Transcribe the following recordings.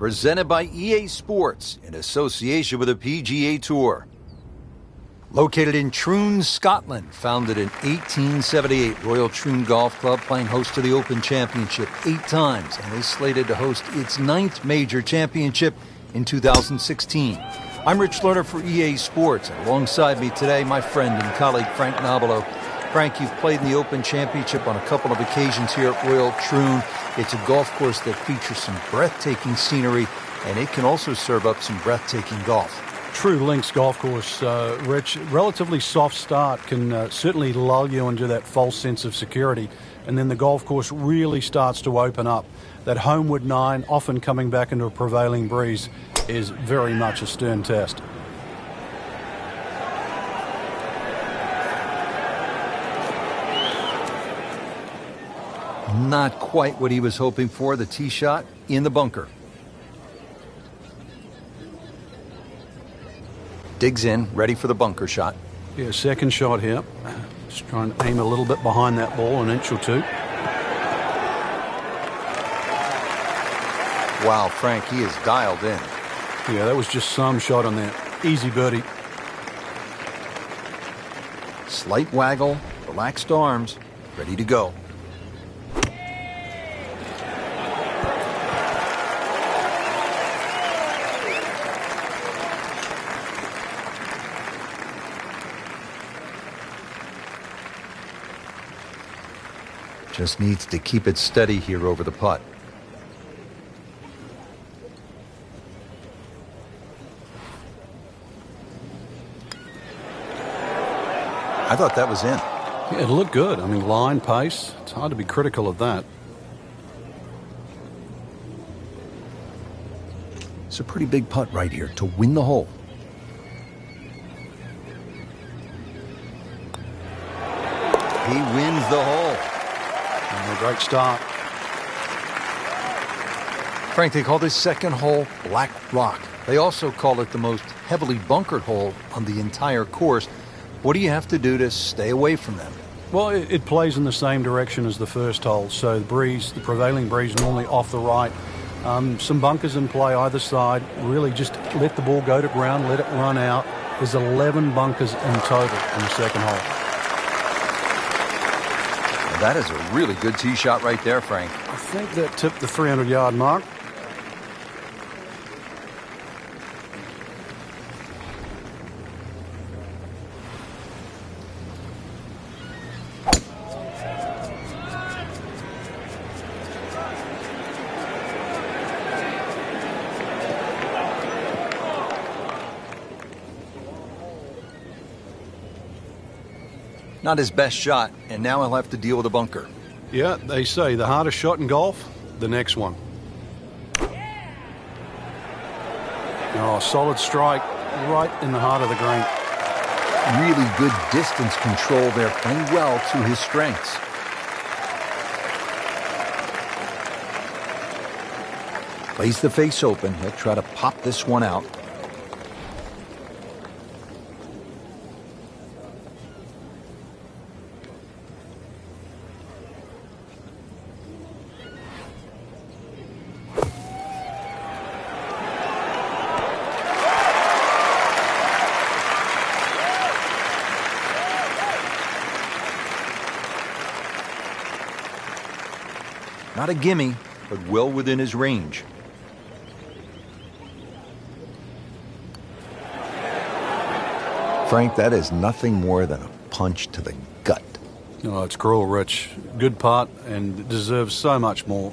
presented by EA Sports in association with the PGA Tour. Located in Troon, Scotland, founded in 1878, Royal Troon Golf Club playing host to the Open Championship 8 times and is slated to host its 9th major championship in 2016. I'm Rich Lerner for EA Sports, and alongside me today, my friend and colleague Frank Nobilo. Frank, you've played in the Open Championship on a couple of occasions here at Royal Troon. It's a golf course that features some breathtaking scenery, and it can also serve up some breathtaking golf. True Links golf course, Rich. Relatively soft start can certainly lull you into that false sense of security, and then the golf course really starts to open up. That homeward 9, often coming back into a prevailing breeze, is very much a stern test. Not quite what he was hoping for. The tee shot in the bunker. Digs in, ready for the bunker shot. Yeah, second shot here. Just trying to aim a little bit behind that ball, an inch or two. Wow, Frank, he is dialed in. Yeah, that was just some shot on that. Easy birdie. Slight waggle, relaxed arms, ready to go. Just needs to keep it steady here over the putt. I thought that was in. Yeah, it looked good. I mean, line, pace. It's hard to be critical of that. It's a pretty big putt right here to win the hole. He wins the hole. And a great start. Frank, they call this second hole Black Rock. They also call it the most heavily bunkered hole on the entire course. What do you have to do to stay away from them? Well, it plays in the same direction as the first hole. So the breeze, the prevailing breeze, normally off the right. Some bunkers in play either side. Really just let the ball go to ground, let it run out. There's 11 bunkers in total in the second hole. Well, that is a really good tee shot right there, Frank. I think that tipped the 300-yard mark. Not his best shot, and now he'll have to deal with a bunker. Yeah, they say the hardest shot in golf, the next one. Oh, solid strike right in the heart of the green. Really good distance control there, playing well to his strengths. Plays the face open. He'll try to pop this one out. Not a gimme, but well within his range. Frank, that is nothing more than a punch to the gut. Oh, it's cruel, Rich. Good putt and deserves so much more.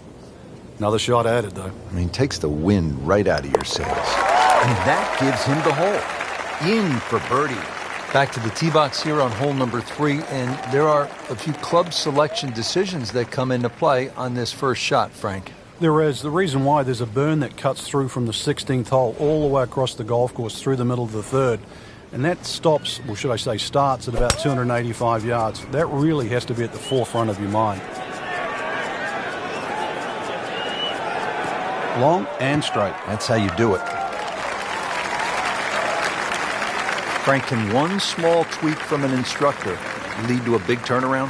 Another shot added, though. I mean, takes the wind right out of your sails. And that gives him the hole. In for birdie. Back to the tee box here on hole number 3, and there are a few club selection decisions that come into play on this first shot, Frank. There is. The reason why, there's a burn that cuts through from the 16th hole all the way across the golf course through the middle of the third. And that stops, or should I say starts, at about 285 yards. That really has to be at the forefront of your mind. Long and straight. That's how you do it. Frank, can one small tweak from an instructor lead to a big turnaround?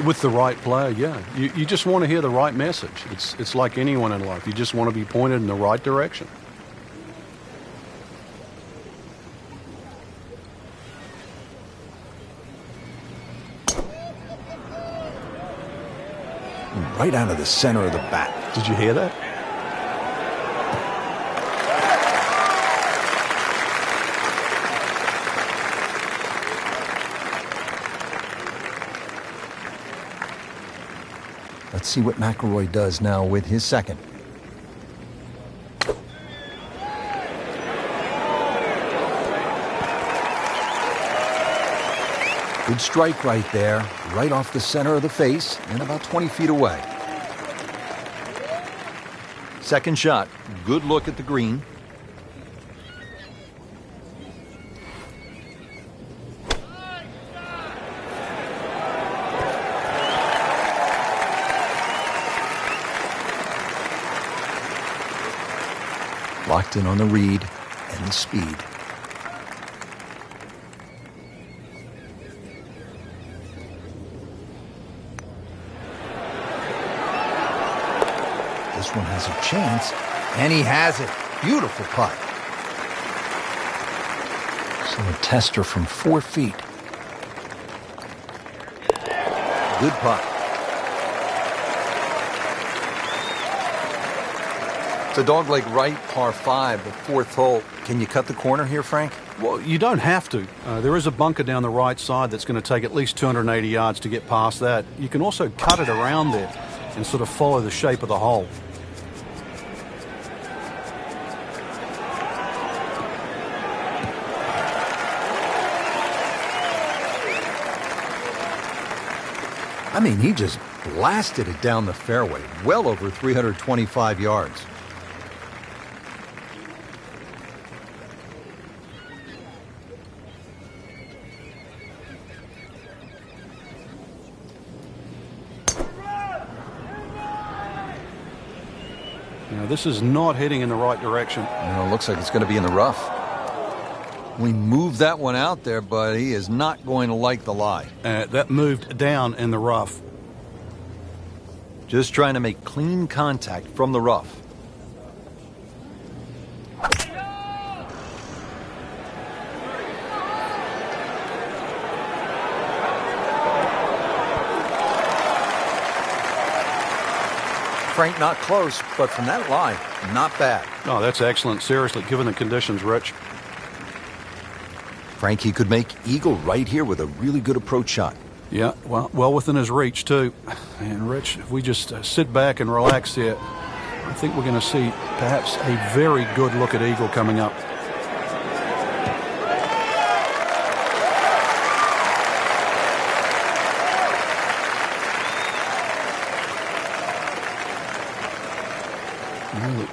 With the right player, yeah. You just want to hear the right message. It's like anyone in life. You just want to be pointed in the right direction. Right out of the center of the bat. Did you hear that? Let's see what McIlroy does now with his second. Good strike right there, right off the center of the face and about 20 feet away. Second shot, good look at the green. Locked in on the read and the speed. This one has a chance, and he has it. Beautiful putt. So a tester from 4 feet. Good putt. It's a dogleg right, par 5, the 4th hole. Can you cut the corner here, Frank? Well, you don't have to. There is a bunker down the right side that's going to take at least 280 yards to get past that. You can also cut it around there and sort of follow the shape of the hole. I mean, he just blasted it down the fairway, well over 325 yards. Now, this is not heading in the right direction. It looks like it's going to be in the rough. We moved that one out there, but he is not going to like the lie. That moved down in the rough. Just trying to make clean contact from the rough. Frank, not close, but from that line, not bad. Oh, that's excellent. Seriously, given the conditions, Rich. Frank, he could make eagle right here with a really good approach shot. Yeah, well within his reach, too. And, Rich, if we just sit back and relax here, I think we're going to see perhaps a very good look at eagle coming up. Really,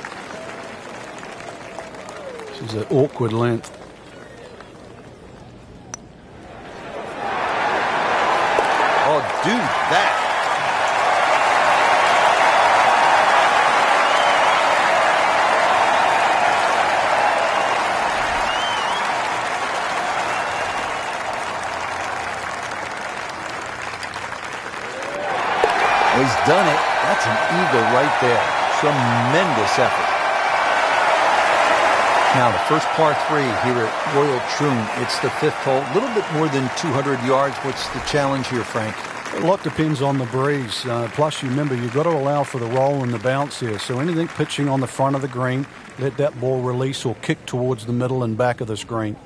this is an awkward length. Do that. He's done it. That's an eagle right there. Tremendous effort. Now the first par 3 here at Royal Troon. It's the 5th hole. A little bit more than 200 yards. What's the challenge here, Frank? A lot depends on the breeze. Plus, you remember, you've got to allow for the roll and the bounce here. So anything pitching on the front of the green, let that ball release or kick towards the middle and back of the screen.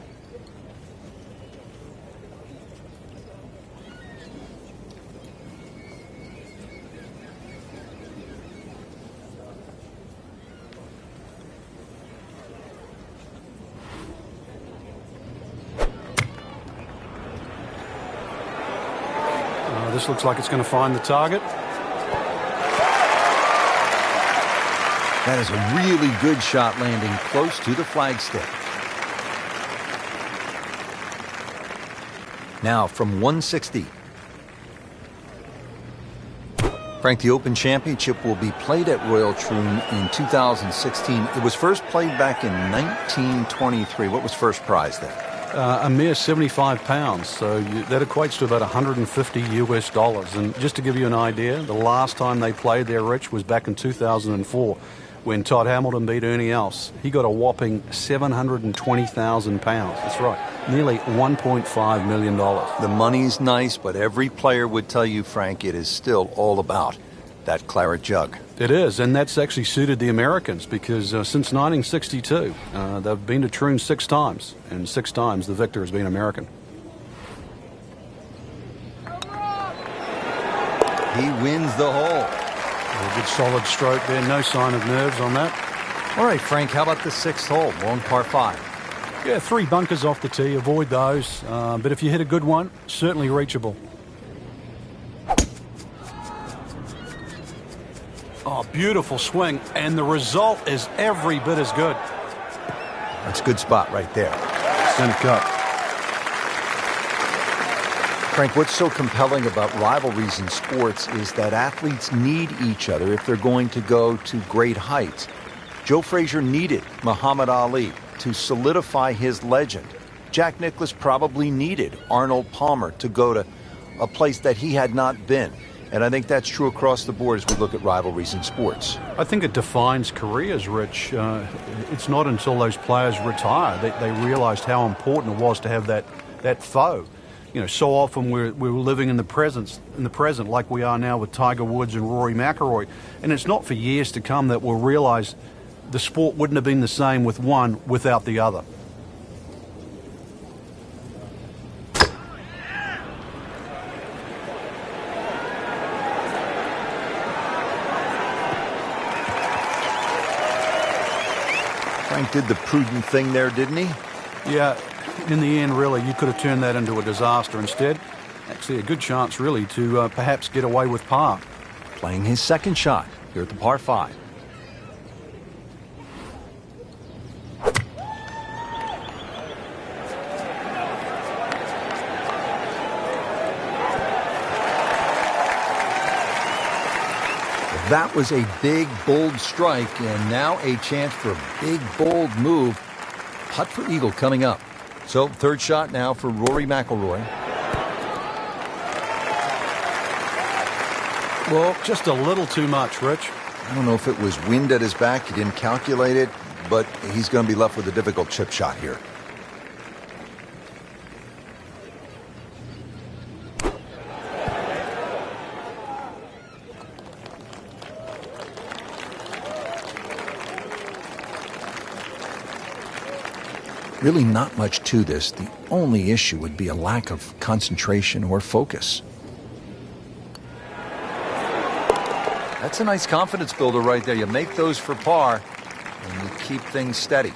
This looks like it's going to find the target. That is a really good shot landing close to the flagstick. Now from 160. Frank, the Open Championship will be played at Royal Troon in 2016. It was first played back in 1923. What was first prize then? A mere 75 pounds, so that equates to about $150 US. And just to give you an idea, the last time they played there, Rich, was back in 2004 when Todd Hamilton beat Ernie Els. He got a whopping 720,000 pounds. That's right, nearly $1.5 million. The money's nice, but every player would tell you, Frank, it is still all about that claret jug. It is, and that's actually suited the Americans because since 1962, they've been to Troon 6 times, and 6 times the victor has been American. He wins the hole. A good solid stroke there, no sign of nerves on that. All right, Frank, how about the 6th hole, long par 5? Yeah, 3 bunkers off the tee, avoid those, but if you hit a good one, certainly reachable. Oh, beautiful swing, and the result is every bit as good. That's a good spot right there. Center cut. Frank, what's so compelling about rivalries in sports is that athletes need each other if they're going to go to great heights. Joe Frazier needed Muhammad Ali to solidify his legend. Jack Nicklaus probably needed Arnold Palmer to go to a place that he had not been. And I think that's true across the board as we look at rivalries in sports. I think it defines careers, Rich. It's not until those players retire that they realized how important it was to have that foe. You know, so often we're living in the present like we are now with Tiger Woods and Rory McIlroy. And it's not for years to come that we'll realize the sport wouldn't have been the same with one without the other. Frank did the prudent thing there, didn't he? Yeah, in the end, really, you could have turned that into a disaster. Instead, actually a good chance, really, to perhaps get away with par. Playing his 2nd shot here at the par 5. That was a big, bold strike, and now a chance for a big, bold move. Putt for eagle coming up. So, 3rd shot now for Rory McIlroy. Well, just a little too much, Rich. I don't know if it was wind at his back. He didn't calculate it, but he's going to be left with a difficult chip shot here. Really not much to this. The only issue would be a lack of concentration or focus. That's a nice confidence builder right there. You make those for par, and you keep things steady.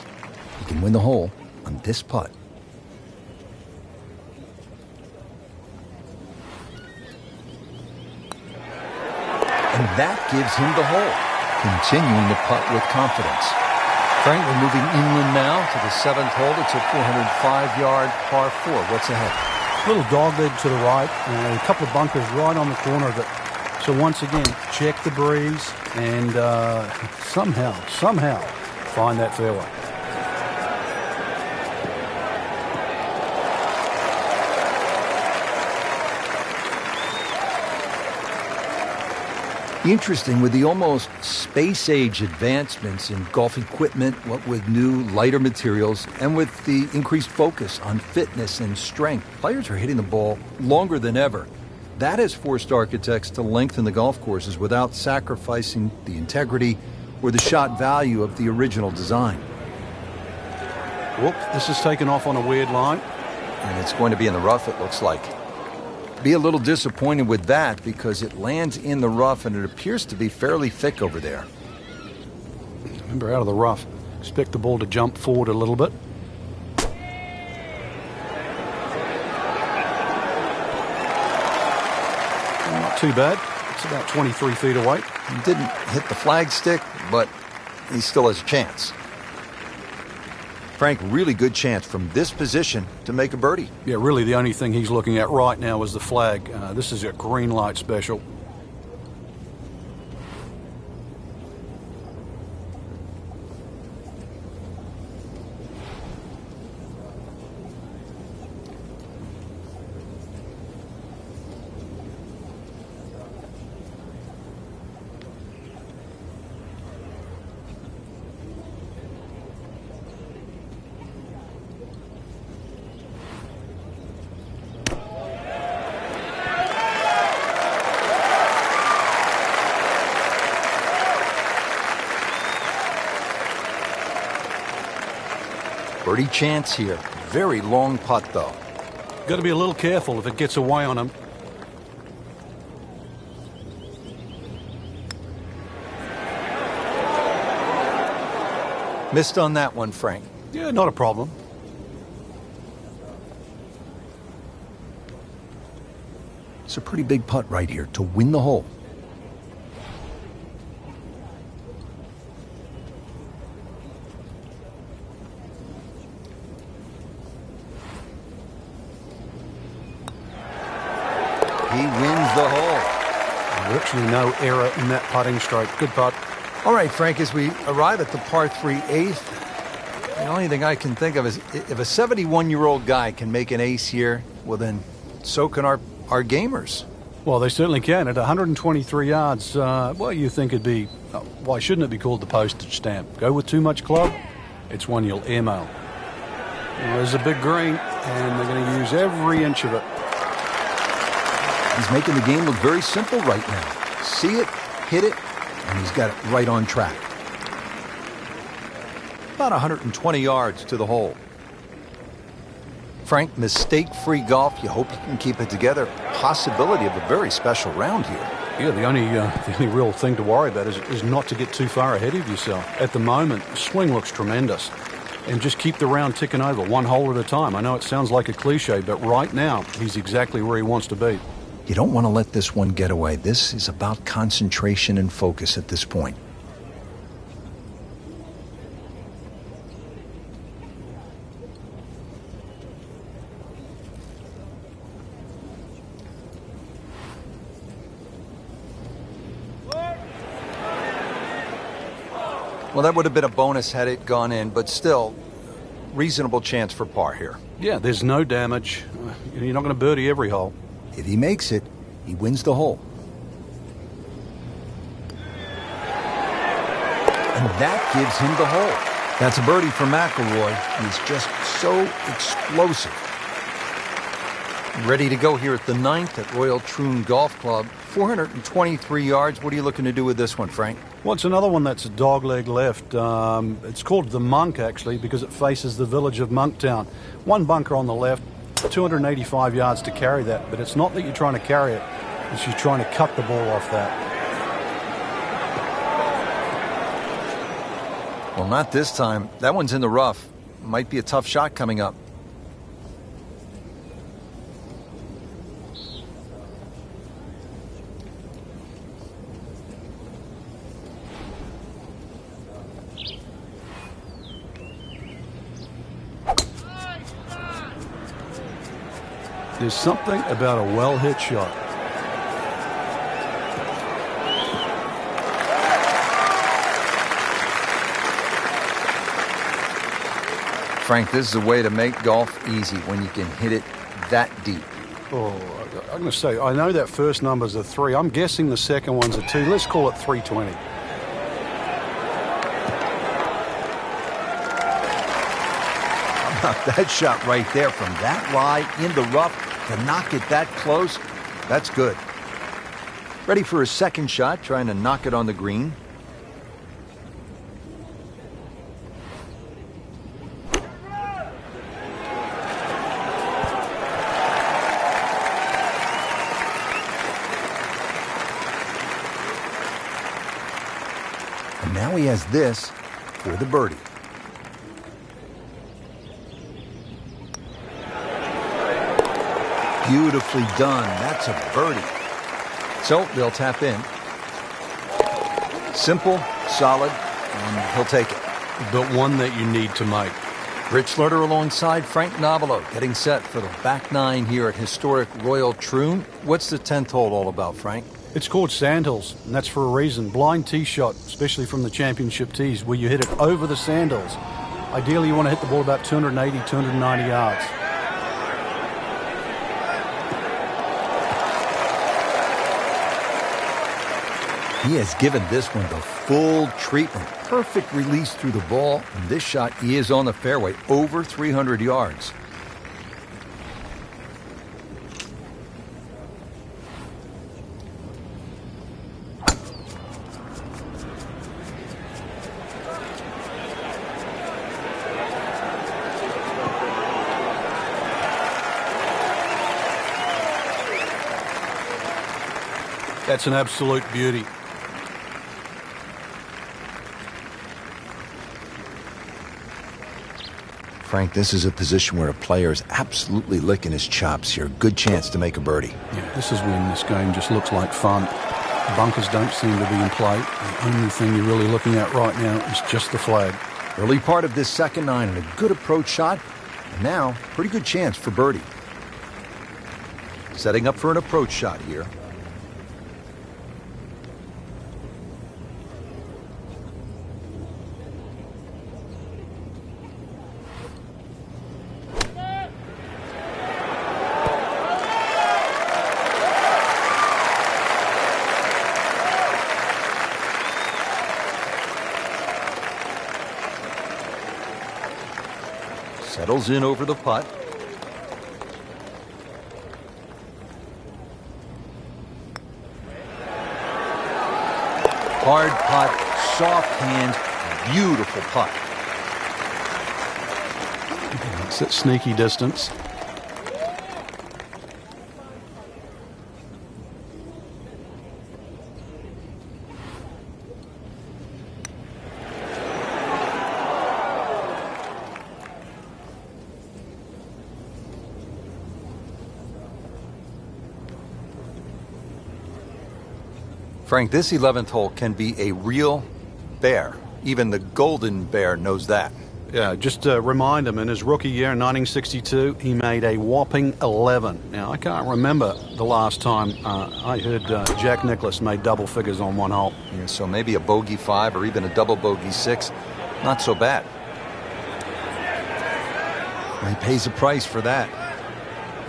You can win the hole on this putt. And that gives him the hole, continuing to putt with confidence. Frank, we're moving inland now to the 7th hole. It's a 405-yard par 4. What's ahead? Little dogleg to the right, a couple of bunkers right on the corner of it. So once again, check the breeze and somehow find that fairway. Interesting, with the almost space-age advancements in golf equipment, what with new, lighter materials, and with the increased focus on fitness and strength, players are hitting the ball longer than ever. That has forced architects to lengthen the golf courses without sacrificing the integrity or the shot value of the original design. Whoop, this is taken off on a weird line. And it's going to be in the rough, it looks like. Be a little disappointed with that because it lands in the rough and it appears to be fairly thick over there. Remember, out of the rough. Expect the ball to jump forward a little bit. Not too bad. It's about 23 feet away. He didn't hit the flagstick, but he still has a chance. Frank, really good chance from this position to make a birdie. Yeah, really the only thing he's looking at right now is the flag. This is a green light special. Birdie chance here. Very long putt, though. Got to be a little careful if it gets away on him. Missed on that one, Frank. Yeah, not a problem. It's a pretty big putt right here to win the hole. He wins the hole. Virtually no error in that putting stroke. Good putt. All right, Frank, as we arrive at the par 3 eighth, the only thing I can think of is if a 71-year-old guy can make an ace here, well then, so can our gamers. Well, they certainly can. At 123 yards, well, you think it'd be, why shouldn't it be called the postage stamp? Go with too much club, it's one you'll airmail. Well, there's a big green, and they're going to use every inch of it. He's making the game look very simple right now. See it, hit it, and he's got it right on track. About 120 yards to the hole. Frank, mistake-free golf. You hope you can keep it together. Possibility of a very special round here. Yeah, the only real thing to worry about is not to get too far ahead of yourself. At the moment, the swing looks tremendous. And just keep the round ticking over, one hole at a time. I know it sounds like a cliche, but right now, he's exactly where he wants to be. You don't want to let this one get away. This is about concentration and focus at this point. Well, that would have been a bonus had it gone in, but still, reasonable chance for par here. Yeah, there's no damage. You're not going to birdie every hole. If he makes it, he wins the hole. And that gives him the hole. That's a birdie for McIlroy. He's just so explosive. Ready to go here at the 9th at Royal Troon Golf Club. 423 yards. What are you looking to do with this one, Frank? Well, it's another one that's a dogleg left. It's called the Monk, actually, because it faces the village of Monktown. One bunker on the left, 285 yards to carry that. But it's not that you're trying to carry it. It's you're trying to cut the ball off that. Well, not this time. That one's in the rough. Might be a tough shot coming up. There's something about a well-hit shot. Frank, this is a way to make golf easy when you can hit it that deep. Oh, I'm going to say, I know that first number's a 3. I'm guessing the second one's a 2. Let's call it 320. That shot right there from that lie in the rough to knock it that close, that's good. Ready for a second shot, trying to knock it on the green. And now he has this for the birdie. Beautifully done. That's a birdie. So they'll tap in. Simple, solid, and he'll take it. But one that you need to make. Rich Lerner alongside Frank Nobilo, getting set for the back 9 here at historic Royal Troon. What's the 10th hole all about, Frank? It's called Sandhills, and that's for a reason. Blind tee shot, especially from the championship tees, where you hit it over the sandhills. Ideally, you want to hit the ball about 280, 290 yards. He has given this one the full treatment. Perfect release through the ball. And this shot, he is on the fairway, over 300 yards. That's an absolute beauty. Frank, this is a position where a player is absolutely licking his chops here. Good chance to make a birdie. Yeah, this is when this game just looks like fun. Bunkers don't seem to be in play. The only thing you're really looking at right now is just the flag. Early part of this second nine and a good approach shot. And now, pretty good chance for birdie. Setting up for an approach shot here. Settles in over the putt. Hard putt, soft hand, beautiful putt. It's at sneaky distance. Frank, this 11th hole can be a real bear. Even the Golden Bear knows that. Yeah, just to remind him, in his rookie year in 1962, he made a whopping 11. Now, I can't remember the last time I heard Jack Nicklaus made double figures on one hole. Yeah, so maybe a bogey 5 or even a double bogey 6. Not so bad. He pays a price for that.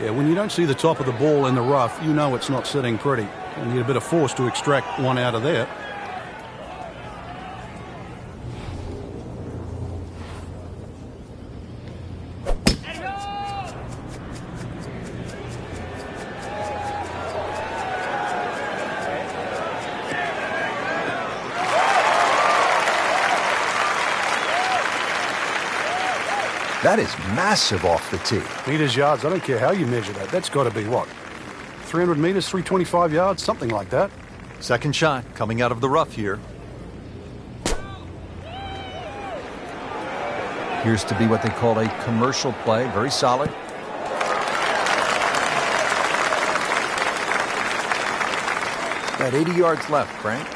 Yeah, when you don't see the top of the ball in the rough, you know it's not sitting pretty. You need a bit of force to extract one out of there. That is massive off the tee. Meters, yards, I don't care how you measure that. That's got to be what? 300 meters, 325 yards, something like that. Second shot coming out of the rough here. Appears to be what they call a commercial play. Very solid. Got 80 yards left, Frank.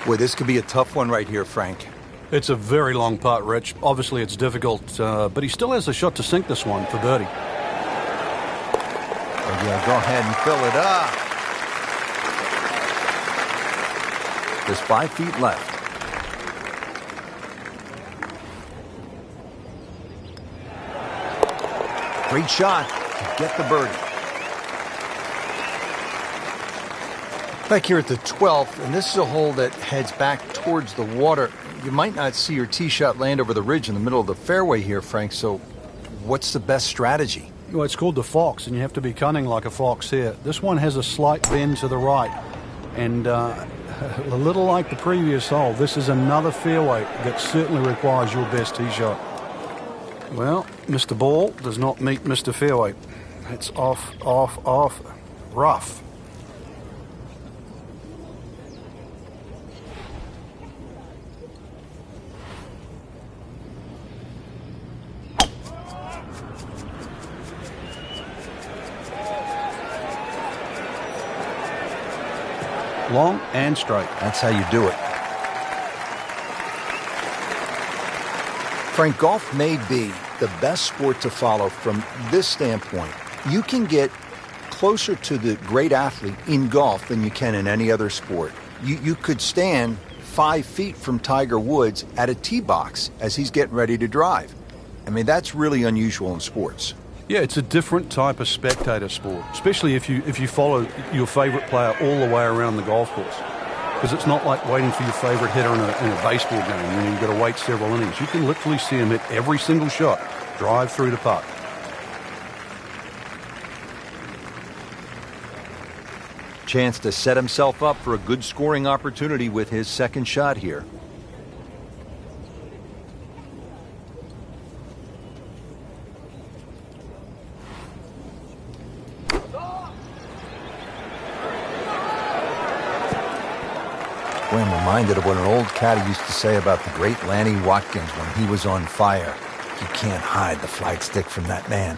Boy, this could be a tough one right here, Frank. It's a very long putt, Rich. Obviously, it's difficult, but he still has a shot to sink this one for birdie. Oh, yeah, go ahead and fill it up. There's 5 feet left. Great shot to get the birdie. Back here at the 12th, and this is a hole that heads back towards the water. You might not see your tee shot land over the ridge in the middle of the fairway here, Frank, so what's the best strategy? Well, it's called the fox, and you have to be cunning like a fox here. This one has a slight bend to the right, and a little like the previous hole, this is another fairway that certainly requires your best tee shot. Well, Mr. Ball does not meet Mr. Fairway. It's off, rough. Long and straight. That's how you do it. Frank, golf may be the best sport to follow from this standpoint. You can get closer to the great athlete in golf than you can in any other sport. You could stand 5 feet from Tiger Woods at a tee box as he's getting ready to drive. I mean, that's really unusual in sports. Yeah, it's a different type of spectator sport, especially if you follow your favorite player all the way around the golf course. because it's not like waiting for your favorite hitter in a baseball game. You know, you've got to wait several innings. You can literally see him hit every single shot, drive through the puck. Chance to set himself up for a good scoring opportunity with his second shot here. Boy, I'm reminded of what an old caddy used to say about the great Lanny Watkins when he was on fire. You can't hide the flagstick from that man.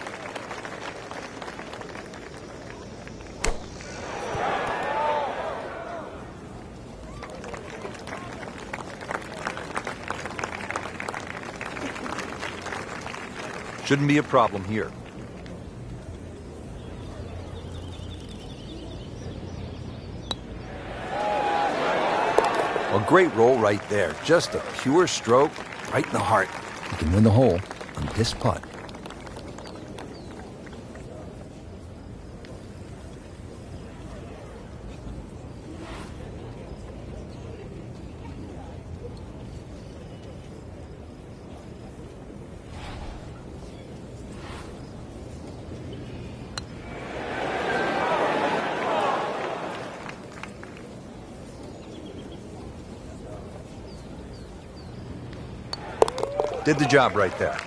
Shouldn't be a problem here. A great roll right there. Just a pure stroke right in the heart. You can win the hole on this putt. Did the job right there.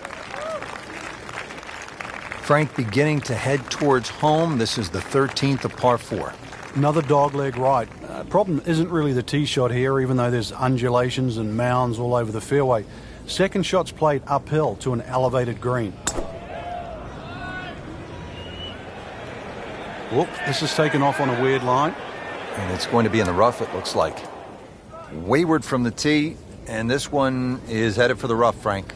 Frank beginning to head towards home. This is the 13th of par 4. Another dogleg right. Problem isn't really the tee shot here, even though there's undulations and mounds all over the fairway. Second shot's played uphill to an elevated green. Whoop, this is taken off on a weird line. And it's going to be in the rough, it looks like. Wayward from the tee, and this one is headed for the rough, Frank.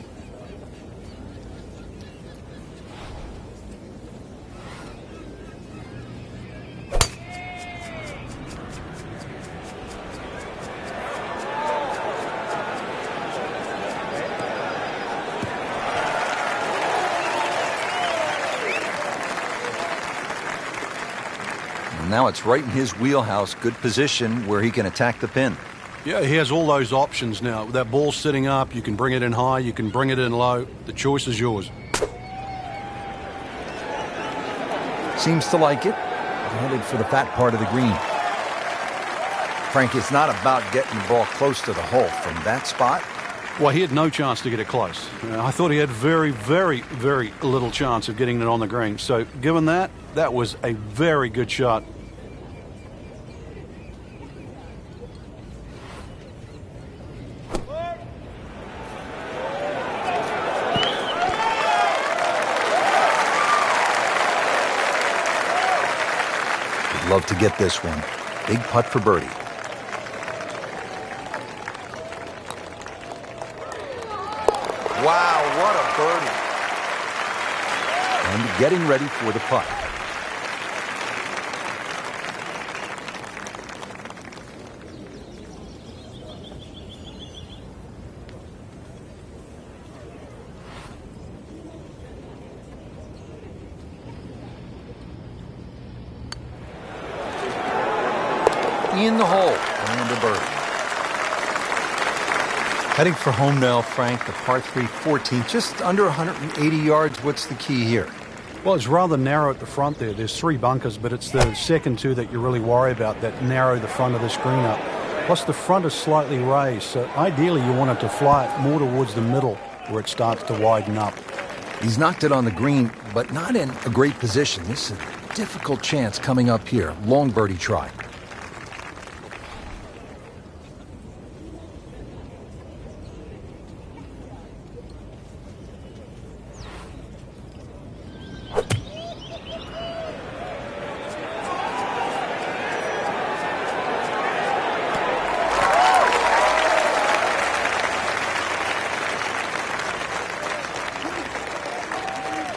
Now it's right in his wheelhouse. Good position where he can attack the pin. Yeah, he has all those options now. With that ball sitting up, you can bring it in high, you can bring it in low. The choice is yours. Seems to like it. Headed for the fat part of the green. Frank, it's not about getting the ball close to the hole. From that spot, well, he had no chance to get it close. I thought he had very, very, very little chance of getting it on the green. So given that, that was a very good shot. Love to get this one. Big putt for birdie. Wow, what a birdie. And getting ready for the putt. In the hole, and a birdie. Heading for home now, Frank, the par 3 14, just under 180 yards. What's the key here? Well, it's rather narrow at the front there. There's 3 bunkers, but it's the second 2 that you really worry about that narrow the front of the screen up. Plus, the front is slightly raised, so ideally you want it to fly it more towards the middle where it starts to widen up. He's knocked it on the green, but not in a great position. This is a difficult chance coming up here. Long birdie try.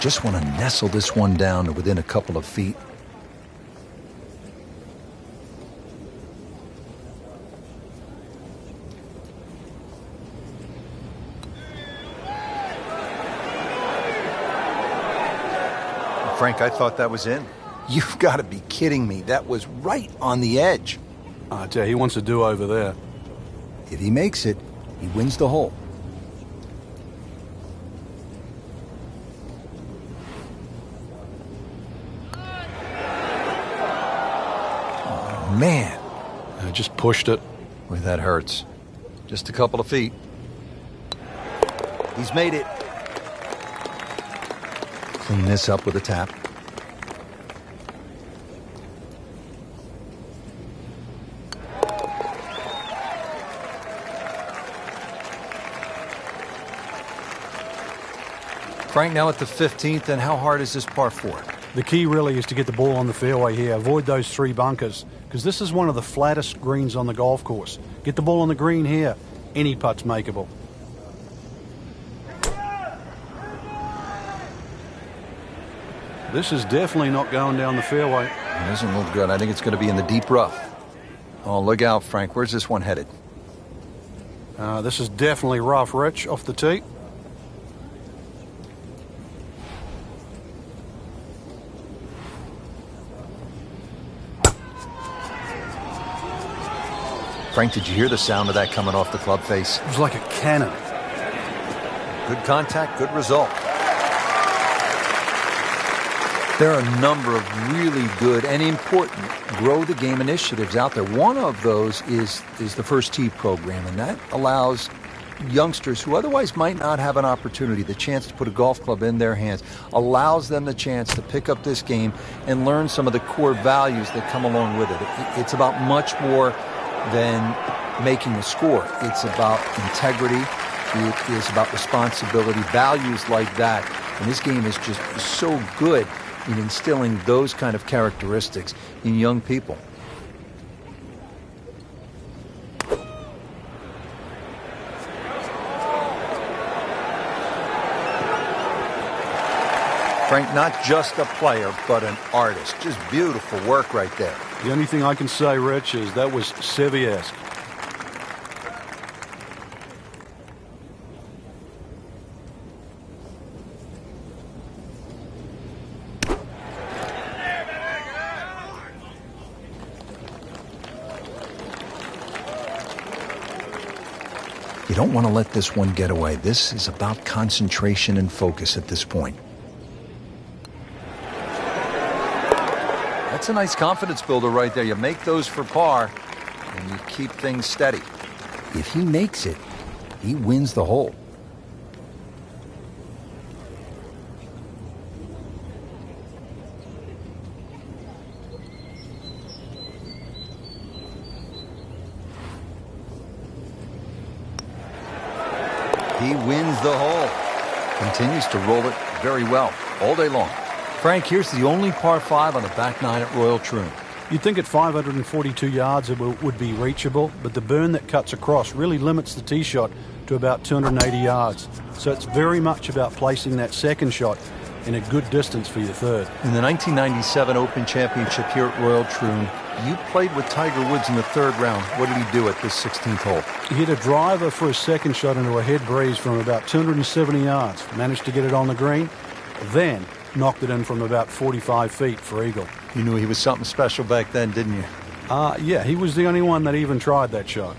Just want to nestle this one down to within a couple of feet. Frank, I thought that was in. You've got to be kidding me. That was right on the edge. I tell you, he wants a do-over there. If he makes it, he wins the hole. Oh, man. I just pushed it. Boy, that hurts. Just a couple of feet. He's made it. Clean this up with a tap. Frank, now at the 15th, and how hard is this par 4? The key really is to get the ball on the fairway here. Avoid those 3 bunkers, because this is one of the flattest greens on the golf course. Get the ball on the green here. Any putt's makeable. This is definitely not going down the fairway. It doesn't look good. I think it's going to be in the deep rough. Oh, look out, Frank. Where's this one headed? This is definitely rough, Rich, off the tee. Frank, did you hear the sound of that coming off the club face? It was like a cannon. Good contact, good result. There are a number of really good and important grow the game initiatives out there. One of those is the First Tee program, and that allows youngsters who otherwise might not have an opportunity, the chance to put a golf club in their hands, allows them the chance to pick up this game and learn some of the core values that come along with it. It's about much more than making a score. It's about integrity. It is about responsibility, values like that. And this game is just so good in instilling those kind of characteristics in young people. Frank, not just a player, but an artist. Just beautiful work right there. The only thing I can say, Rich, is that was Seve-esque. You don't want to let this one get away. This is about concentration and focus at this point. That's a nice confidence builder right there. You make those for par, and you keep things steady. If he makes it, he wins the hole. He wins the hole. Continues to roll it very well all day long. Frank, here's the only par 5 on the back 9 at Royal Troon. You'd think at 542 yards it would be reachable, but the burn that cuts across really limits the tee shot to about 280 yards. So it's very much about placing that second shot in a good distance for your third. In the 1997 Open Championship here at Royal Troon, you played with Tiger Woods in the 3rd round. What did he do at this 16th hole? He hit a driver for a second shot into a head breeze from about 270 yards. Managed to get it on the green, then knocked it in from about 45 feet for eagle. You knew he was something special back then, didn't you? Yeah, he was the only one that even tried that shot.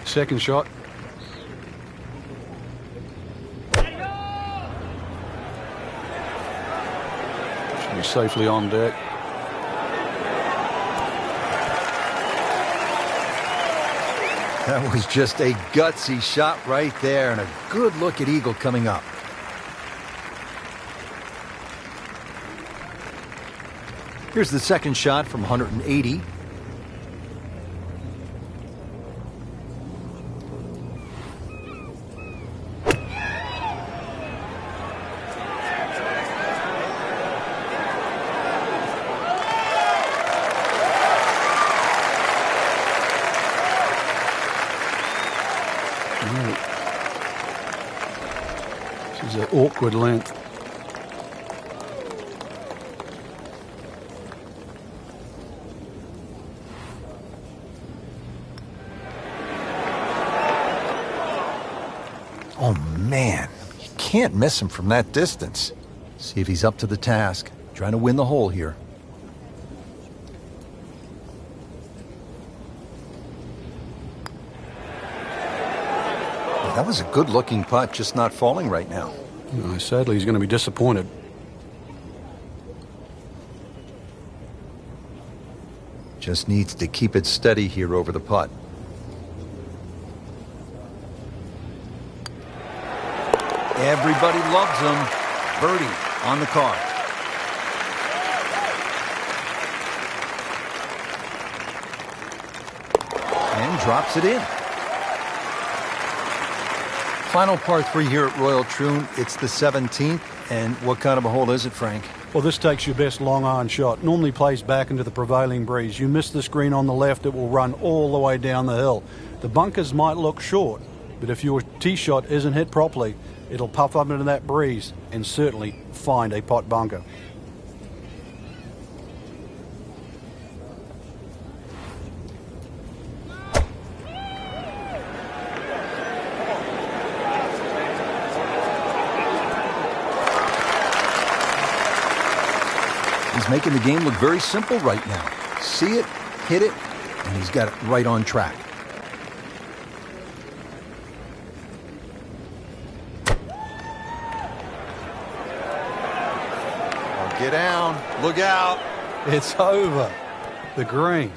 Second shot. Should be safely on deck. That was just a gutsy shot right there, and a good look at eagle coming up. Here's the second shot from 180. awkward length. Oh, man. You can't miss him from that distance. See if he's up to the task. Trying to win the hole here. That was a good-looking putt, just not falling right now. No, sadly, he's going to be disappointed. Just needs to keep it steady here over the putt. Everybody loves him. Birdie on the card. And drops it in. Final par 3 here at Royal Troon. It's the 17th. And what kind of a hole is it, Frank? Well, this takes your best long iron shot. Normally plays back into the prevailing breeze. You miss this green on the left, it will run all the way down the hill. The bunkers might look short, but if your tee shot isn't hit properly, it'll puff up into that breeze and certainly find a pot bunker. He's making the game look very simple right now. See it, hit it, and he's got it right on track. Oh, get down. Look out. It's over. The green.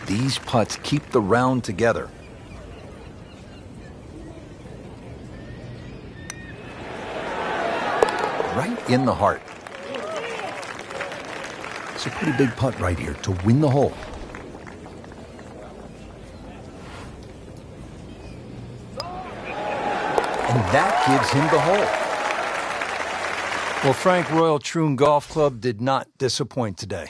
These putts keep the round together. Right in the heart. It's a pretty big putt right here to win the hole. And that gives him the hole. Well, Frank, Royal Troon Golf Club did not disappoint today.